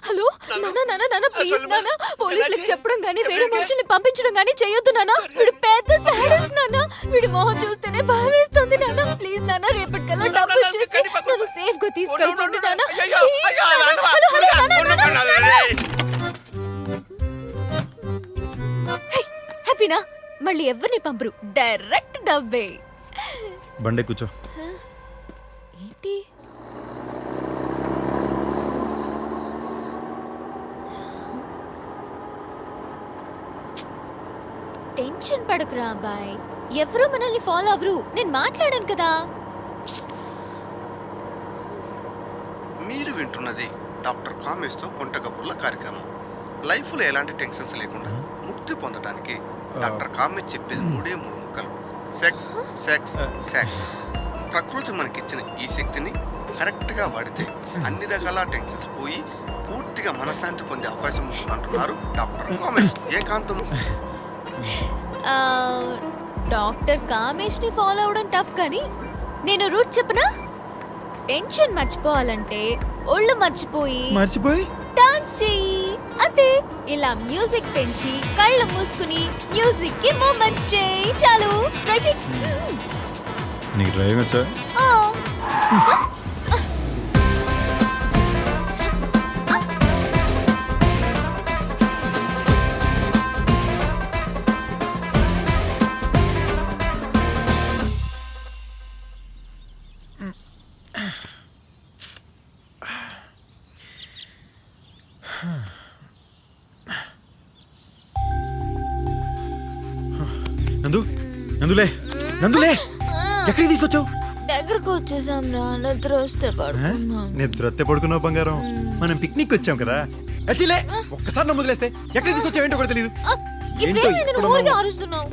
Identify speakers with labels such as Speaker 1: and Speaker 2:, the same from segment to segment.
Speaker 1: Hello నాన్న నాన్న నాన్న ప్లీజ్ నాన్న పోలీసులకు చెప్పడం గానీ వేరే మనుషుల్ని పంపించడం గానీ చేయొద్దు నాన్న. వీడు పెద్ద సాడిస్ట్ నాన్న. వీడి మొహం చూస్తేనే భయం వేస్తుంది నాన్న. ప్లీజ్ నాన్న రేపటికల్లా డబ్బు ఇచ్చేసి నన్ను సేఫ్ గా తీసుకెళ్ళిపోండి నాన్న. హ్యాపీనా? మళ్ళీ ఎవరిని పంపరు, డైరెక్ట్ డబ్బే.
Speaker 2: బండే కూర్చో.
Speaker 1: ఏంటి టెన్షన్ పడకురా అబ్బాయి, ఎవరు మనల్ని ఫాలో అవరు. నేను మాట్లాడాను కదా.
Speaker 3: మీరు వింటున్నది డాక్టర్ కామేష్తో కొంటకపుర్ల కార్యక్రమం. లైఫ్లో ఎలాంటి టెన్షన్స్ లేకుండా ముక్తి పొందడానికి డాక్టర్ కామేష్ చెప్పేది మూడే మూడు ముక్కలు: సెక్స్ సెక్స్ సెక్స్. ప్రకృతి మనకిచ్చిన ఈ శక్తిని కరెక్ట్గా వాడితే అన్ని రకాల టెన్షన్స్ పోయి పూర్తిగా మనశ్శాంతి పొందే అవకాశం ఉంటుంది అంటున్నారు డాక్టర్ కామేష్. ఏకాంతం.
Speaker 1: డాక్టర్ కామేష్ ని ఫాలో అవడం టఫ్, కానీ నేను రూట్ చెప్పనా? టెన్షన్ మర్చిపోవాలంటే ఒళ్ళు మర్చిపోయి డాన్స్ చెయ్యి అంతే. ఇలా మ్యూజిక్ పెంచి కళ్ళు మూసుకుని మ్యూజిక్ కి మూమెంట్స్ చేయి. చాలు, ట్రై చెయ్యి.
Speaker 2: నీకు డ్రైవింగ్ వచ్చా? నందు, నందులే నందులే, ఎక్కడికి తీసుకొచ్చావు?
Speaker 1: దగ్గరకు వచ్చేసాం రా, నిద్ర వస్తే పడుకున్నాను.
Speaker 2: నిద్ర వస్తే పడుకున్నావు బంగారం. మనం పిక్నిక్ వచ్చాం కదా. అచ్చిలే, ఒక్కసారి నమ్ము వదిలేస్తే ఎక్కడికి తీసుకొచ్చావు ఏంటో కూడా తెలియదు.
Speaker 1: ఊరికి ఆరుస్తున్నావు.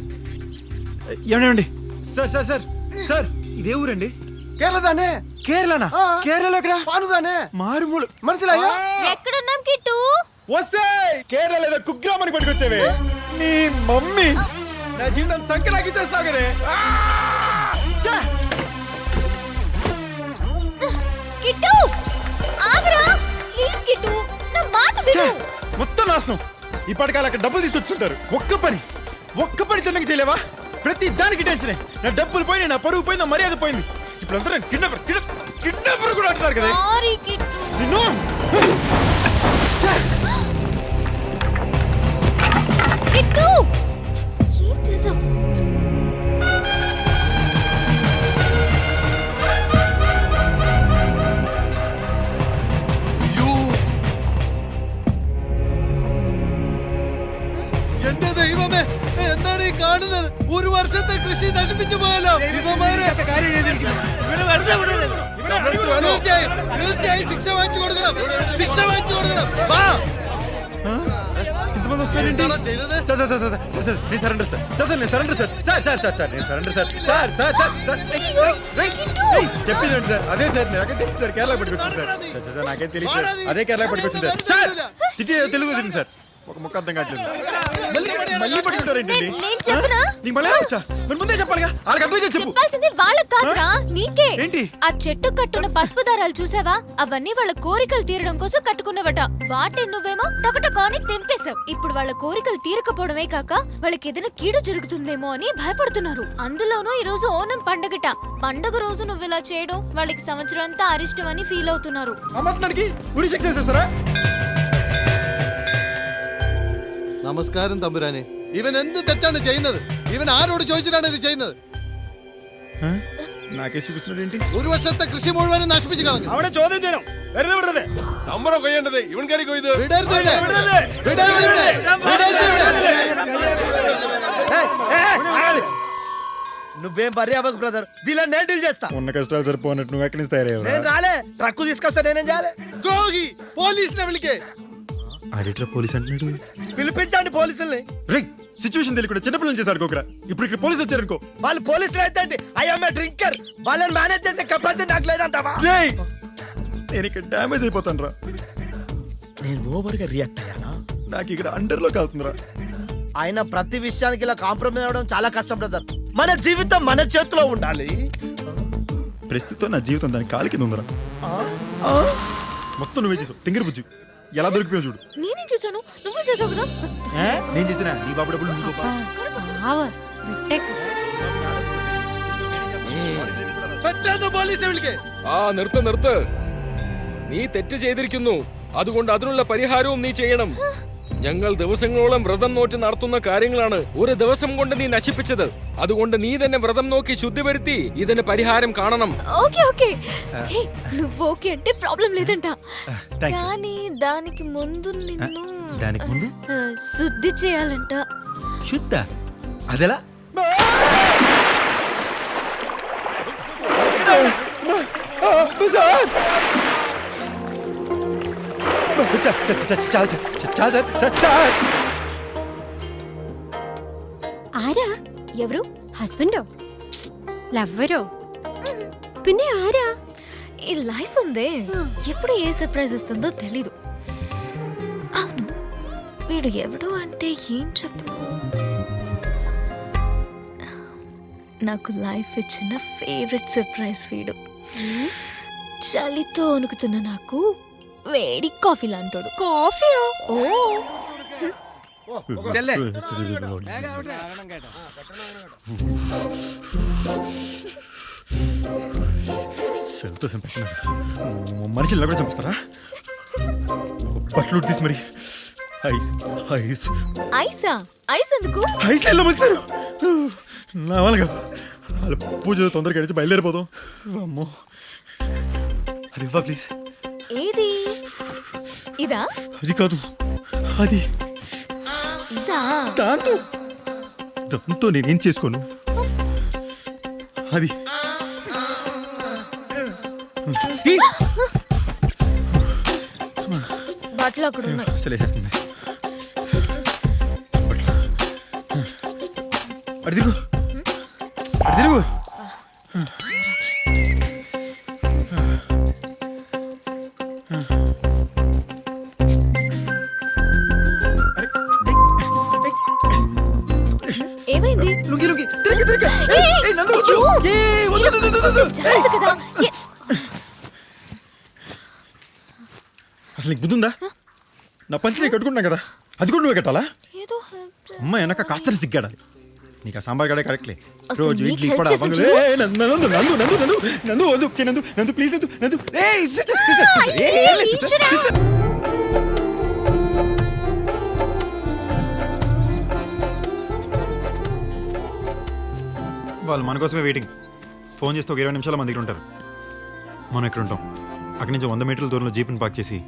Speaker 2: ఏమండి సార్ సార్ సార్ సార్, ఇదే ఊరండి?
Speaker 4: కేరళదానే.
Speaker 2: కేరళనా? కేరళలో ఎక్కడ?
Speaker 4: పానుదానే.
Speaker 2: మారుమూలు
Speaker 4: మనసులయ్యా.
Speaker 1: ఎక్కడున్నాం కిట్టు?
Speaker 2: వస్తే కేరళ ఏదో కుగ్రామానికి పట్టుకొచ్చేవే. నీ మమ్మీ నా జీవితం సంకలాగిచ్చేస్తావు కదే.
Speaker 1: కిట్టు ఆగరా ప్లీజ్. కిట్టు నా మాట విను.
Speaker 2: మొత్తం నాశనం. ఇప్పటికాల అక్కడ డబ్బులు తీసుకొచ్చుంటారు. ఒక్క పని తిన్నకి చేయలేవా? ప్రతి దానికి టెన్షనే. నా డబ్బులు పోయినాయి, నా పరువు పోయింది, నా మర్యాద పోయింది. ఇప్పుడు అందరూ కిడ్నాపర్ కూడా అంటున్నారు కదా.
Speaker 1: Sorry kit.
Speaker 2: నిన్ను
Speaker 1: కిట్టు ఏం చేసావు?
Speaker 4: എന്റെ ദൈവമേ, എന്താണ് ഈ കാണുന്നത്? ഒരു വർഷത്തെ കൃഷി നശിപ്പിച്ചു പോയല്ലോ. തീർച്ചയായും ശിക്ഷ വാങ്ങിച്ചു കൊടുക്കണം. വാ.
Speaker 2: ఇంతమంది వస్తున్నారేంటి? Sir sir sir sir sir sir నేను సరెండర్ సార్. సార్ సార్ నేను surrender sir. Sir sir sir sir నేను surrender sir. Sir sir sir sir చెప్పిందండి సార్. అదే సార్ నాకేం తెలుసు సార్. కేరళ పట్టుకొచ్చింది సార్. సార్ సార్ నాకేం తెలియదు సార్. అదే కేరళ పట్టుకొచ్చింది సార్. తెలుగు తింది సార్. ఒక ముక్క అర్థం కావట్లేదు. మళ్ళీ పట్టుకుంటారేంటి?
Speaker 1: నేను చెప్పనా?
Speaker 2: నీకు మళ్ళీ వచ్చా? మరి ముందే చెప్పాలిగా. వాళ్ళకి అర్థం చేసి చెప్పు.
Speaker 1: చెప్పాల్సింది వాళ్ళకి కాదురా, నీకే.
Speaker 2: ఏంటి?
Speaker 1: ఆ చెట్టు కట్టున్న పసుపు దారాలు చూసావా? అవన్నీ వాళ్ళ కోరికలు తీరడం కోసం కట్టుకున్నవట. వాటిని నువ్వేమో టకటకాని తెంపేశావు. ఇప్పుడు వాళ్ళ కోరికలు తీరకపోవడమే కాక వాళ్ళకి ఏదైనా కీడు జరుగుతుందేమో అని భయపడుతున్నారు. అందులోనూ ఈ రోజు ఓనం పండగట. పండగ రోజు నువ్వు ఇలా చేయడం వాళ్ళకి సంవత్సరం అంతా అరిష్టం అని ఫీల్ అవుతున్నారు.
Speaker 2: అమ్మకి ఉరి శిక్ష చేసేస్తారా?
Speaker 4: നമസ്കാരം തമ്പുരാനെ. ഇവൻ എന്ത് തെറ്റാണ് ചെയ്യുന്നത്? ഇവൻ ആരോട് ചോദിച്ചിട്ടാണ് ഇത് ചെയ്യുന്നത്?
Speaker 2: నాకే చూపిస్తున్నాడు ఏంటి?
Speaker 4: ഒരു വർഷത്തെ കൃഷി മുഴുവനും നശിപ്പിച്ചു കളഞ്ഞു.
Speaker 2: അവിടെ ചോദ്യം ചെയ്യണം. വെറുതെ വിടരുത്.
Speaker 4: നമ്മളെ കൊയ്യേണ്ടത് ഇവൻ കയറി കൊയ്ത്.
Speaker 5: నువ్వేం పర్యావక బ్రదర్, వీళ్ళని నేను డీల్ చేస్తా.
Speaker 2: ఉన్న కష్టాలు సరిపోనట్టు నువ్వు ఎక్కడి నుంచి తయారయ్యావు?
Speaker 5: నేను రాలే, ట్రక్కు తీసుకొస్తా. నేనేం చేయాలి?
Speaker 4: ద్రోహి, పోలీసుని విളിకే.
Speaker 2: ఆడిట్లా పోలీస్ అంటున్నాడు.
Speaker 5: పిలిపించండి పోలీసుల్ని.
Speaker 2: సిచ్యువేషన్ తెలియకుండా చిన్నపిల్లలు చేసి ఆడుకోకరా. ఇప్పుడు ఇక్కడ పోలీసులు వచ్చారనుకో.
Speaker 5: వాళ్ళు పోలీసులు అయితే ఐఎమ్ ఏ డ్రింకర్. వాళ్ళని మేనేజ్ చేసే కెపాసిటీ నాకు లేదంటావా?
Speaker 2: నేను ఇక్కడ డ్యామేజ్ అయిపోతాను రా.
Speaker 5: నేను ఓవర్ గా రియాక్ట్ అయ్యానా?
Speaker 2: నాకు ఇక్కడ అండర్ లో కాలుతుందిరా.
Speaker 5: ఆయన ప్రతి విషయానికి ఇలా కాంప్రమైజ్ అవ్వడం చాలా కష్టం బ్రదర్. మన జీవితం మన చేతిలో ఉండాలి.
Speaker 2: ప్రస్తుతం నా జీవితం దాని కాలి కింద ఉందిరా. మొత్తం నువ్వే చేసావు తింగిరి బుజ్జు ఎలా దొరికిపోయావు చూడు
Speaker 1: నేనేం చేశాను నువ్వు చేసావు కదా
Speaker 2: నేను చేసినా నీ బాబు డబ్బులు నువ్వు గొప్ప.
Speaker 4: പെട്ടെന്ന് പോലീസ് വിളിക്കേ.
Speaker 6: ആ നിർത്ത് നിർത്ത് നീ തെറ്റ് ചെയ്തിരിക്കുന്നു അതുകൊണ്ട് അതിനുള്ള പരിഹാരവും നീ ചെയ്യണം ഞങ്ങൾ ദിവസങ്ങളോളം വ്രതം നോറ്റ് നടത്തുന്ന കാര്യങ്ങളാണ് ഒരു ദിവസം കൊണ്ട് നീ നശിപ്പിച്ചത് അതുകൊണ്ട് നീ തന്നെ വ്രതം നോക്കി ശുദ്ധി വരുത്തി ഇതിന് പരിഹാരം കാണണം
Speaker 1: ఓకే ఓకే హే, నువ్వు ఓకే అంటే ప్రాబ్లం లేదంట
Speaker 2: థాంక్స్.
Speaker 1: కానీ దానికి ముందు నిన్ను
Speaker 2: దానికి ముందు
Speaker 1: ఆ, శుద్ధి చేయాలంట
Speaker 2: శుద్ధ అదెలా
Speaker 7: ആരാ
Speaker 1: ఎవరు
Speaker 7: ഹസ്ബൻഡോ ലവരോ പിന്നെ ആരാ
Speaker 1: ఈ లైఫ్ ఉందే ఎప్పుడు ఏ సర్ప్రైజ్ ఇస్తుందో తెలీదు అవును వీడు ఎవడు అంటే ఏం చెప్పు నాకు లైఫ్ ఇచ్చిన ఫేవరెట్ సర్ప్రైజ్ వీడు చలితో వణుకుతున్న నాకు వేడి కాఫీ లాంటోడు
Speaker 7: കോഫിയോ
Speaker 1: ఓ
Speaker 2: సెల్తో చంపుతున్నారు మనుషుల్లో కూడా చంపిస్తారా బట్టలు తీసి మరి ఐస్ ఐస్
Speaker 1: ఐసా ఐస్ ఎందుకు
Speaker 2: ఐస్ ఎలా మంచారు నా వల్ల కాదు వాళ్ళు పూజ తొందరగా గడిచి బయలుదేరిపోదాం అమ్మో అది ఇవ్వ ప్లీజ్
Speaker 1: ఏది ఇదా
Speaker 2: అది కాదు అది
Speaker 1: ఇదా
Speaker 2: దాంతో నేనేం చేసుకోను అది ఈ!
Speaker 1: బట్టలు అక్కడ ఉన్నాయి
Speaker 2: అసలేసేస్తుంది అటు తిరుగు అటు తిరుగు
Speaker 1: ఏమైంది
Speaker 2: లుంగి లుంగి తిరిగి తిరిగి
Speaker 1: ఏయ్,
Speaker 2: ఏయ్ నందు
Speaker 1: అయ్యో!
Speaker 2: ఏయ్ వద్దు వద్దు వద్దు వద్దు
Speaker 1: జాగ్రత్త కదా
Speaker 2: అసలు నీకు బుద్ధుందా నా పంచి కట్టుకుంటున్నా కదా అది కూడా నువ్వే కట్టాలా
Speaker 1: ఏదో
Speaker 2: అమ్మ వెనక కాస్త సిగ్గాడాలి నీకు ఆ సాంబార్ గడే కరెక్ట్లే
Speaker 1: అసలు
Speaker 2: రోజు
Speaker 1: నీకు
Speaker 2: ఇడ్లీ
Speaker 1: help
Speaker 2: కూడా
Speaker 1: చేసి
Speaker 2: బంగారు.
Speaker 1: చూడు.
Speaker 2: ఏయ్, నందు నందు నందు నందు నందు నందు వద్దు ఛీ, నందు నందు ప్లీజ్ నందు నందు ఏయ్ సిస్టర్ సిస్టర్ సిస్టర్ ఏయ్ ఏం లేదు, సిస్టర్ సిస్టర్ వాళ్ళు మన కోసమే వెయిటింగ్ ఫోన్ చేస్తే ఒక 20 నిమిషాల మన దగ్గర ఉంటారు మనం ఇక్కడ ఉంటాం అక్కడి నుంచి 100 మీటర్ల దూరంలో జీప్ని పార్క్ చేసి